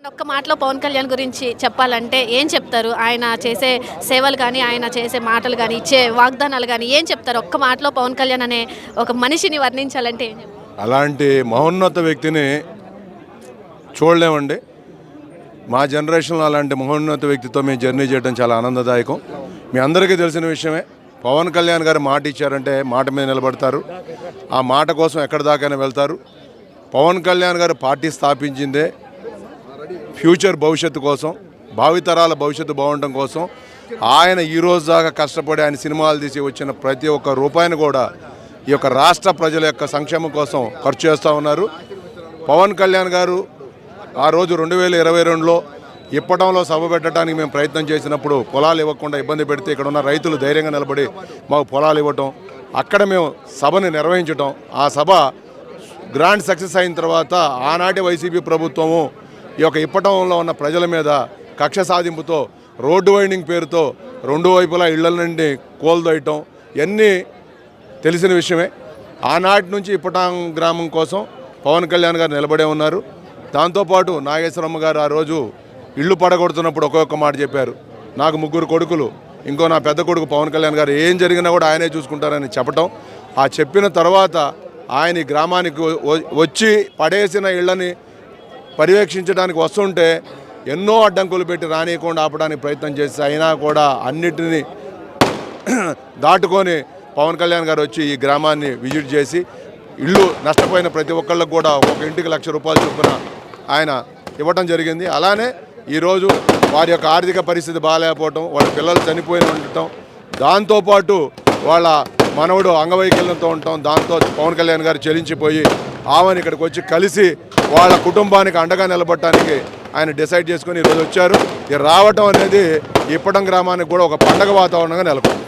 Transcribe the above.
ఒక్క మాటలో పవన్ కళ్యాణ్ గురించి చెప్పాలంటే ఏం చెప్తారు? ఆయన చేసే సేవలు గానీ, ఆయన చేసే మాటలు గానీ, ఇచ్చే వాగ్దానాలు గానీ ఏం చెప్తారు? ఒక్క మాటలో పవన్ కళ్యాణ్ అనే ఒక మనిషిని వర్ణించాలంటే ఏం చెప్తారు? అలాంటి మహోన్నత వ్యక్తిని చూడలేమండి. మా జనరేషన్లో అలాంటి మహోన్నత వ్యక్తితో మేము జర్నీ చేయడం చాలా ఆనందదాయకం. మీ అందరికీ తెలిసిన విషయమే. పవన్ కళ్యాణ్ గారు మాట ఇచ్చారంటే మాట మీద నిలబడతారు. ఆ మాట కోసం ఎక్కడి దాకైనా వెళ్తారు. పవన్ కళ్యాణ్ గారు పార్టీ స్థాపించిందే ఫ్యూచర్ భవిష్యత్తు కోసం, భావితరాల భవిష్యత్తు బాగుండటం కోసం. ఆయన ఈరోజు దాకా కష్టపడి ఆయన సినిమాలు తీసి వచ్చిన ప్రతి ఒక్క రూపాయిని కూడా ఈ యొక్క రాష్ట్ర ప్రజల యొక్క సంక్షేమం కోసం ఖర్చు చేస్తూ ఉన్నారు. పవన్ కళ్యాణ్ గారు ఆ రోజు 2022లో ఇప్పటంలో సభ పెట్టడానికి మేము ప్రయత్నం చేసినప్పుడు పొలాలు ఇవ్వకుండా ఇబ్బంది పెడితే ఇక్కడ ఉన్న రైతులు ధైర్యంగా నిలబడి మాకు పొలాలు ఇవ్వటం, అక్కడ మేము సభని నిర్వహించటం, ఆ సభ గ్రాండ్ సక్సెస్ అయిన తర్వాత ఆనాటి వైసీపీ ప్రభుత్వము ఈ యొక్క ఇప్పటంలో ఉన్న ప్రజల మీద కక్ష సాధింపుతో రోడ్డు వైండింగ్ పేరుతో రెండు వైపులా ఇళ్ల నుండి కోల్దొయ్యటం ఇవన్నీ తెలిసిన విషయమే. ఆనాటి నుంచి ఇప్పటం గ్రామం కోసం పవన్ కళ్యాణ్ గారు నిలబడే ఉన్నారు. దాంతోపాటు నాగేశ్వరమ్మ గారు ఆ రోజు ఇళ్ళు పడగొడుతున్నప్పుడు ఒక్కొక్క మాట చెప్పారు. నాకు 3 కొడుకులు, ఇంకో నా పెద్ద కొడుకు పవన్ కళ్యాణ్ గారు ఏం జరిగినా కూడా ఆయనే చూసుకుంటారని చెప్పటం. ఆ చెప్పిన తర్వాత ఆయన ఈ గ్రామానికి వచ్చి పడేసిన ఇళ్ళని పర్యవేక్షించడానికి వస్తుంటే ఎన్నో అడ్డంకులు పెట్టి రానియకుండా ఆపడానికి ప్రయత్నం చేసి అయినా కూడా అన్నిటినీ దాటుకొని పవన్ కళ్యాణ్ గారు వచ్చి ఈ గ్రామాన్ని విజిట్ చేసి ఇల్లు నష్టపోయిన ప్రతి ఒక్కళ్ళకు కూడా ఒక ఇంటికి ₹1,00,000 చొప్పున ఆయన ఇవ్వటం జరిగింది. అలానే ఈరోజు వారి యొక్క ఆర్థిక పరిస్థితి బాగాలేకపోవటం, వాళ్ళ పిల్లలు చనిపోయి ఉండటం, దాంతోపాటు వాళ్ళ మనవడు అంగవైకల్యంతో ఉండటం, దాంతో పవన్ కళ్యాణ్ గారు చెలించిపోయి ఆమెను ఇక్కడికి వచ్చి కలిసి వాళ్ళ కుటుంబానికి అండగా నిలబడటానికి ఆయన డిసైడ్ చేసుకొని ఈరోజు వచ్చారు. రావటం అనేది ఇప్పటం గ్రామానికి కూడా ఒక పండగ వాతావరణంగా నెలకొంది.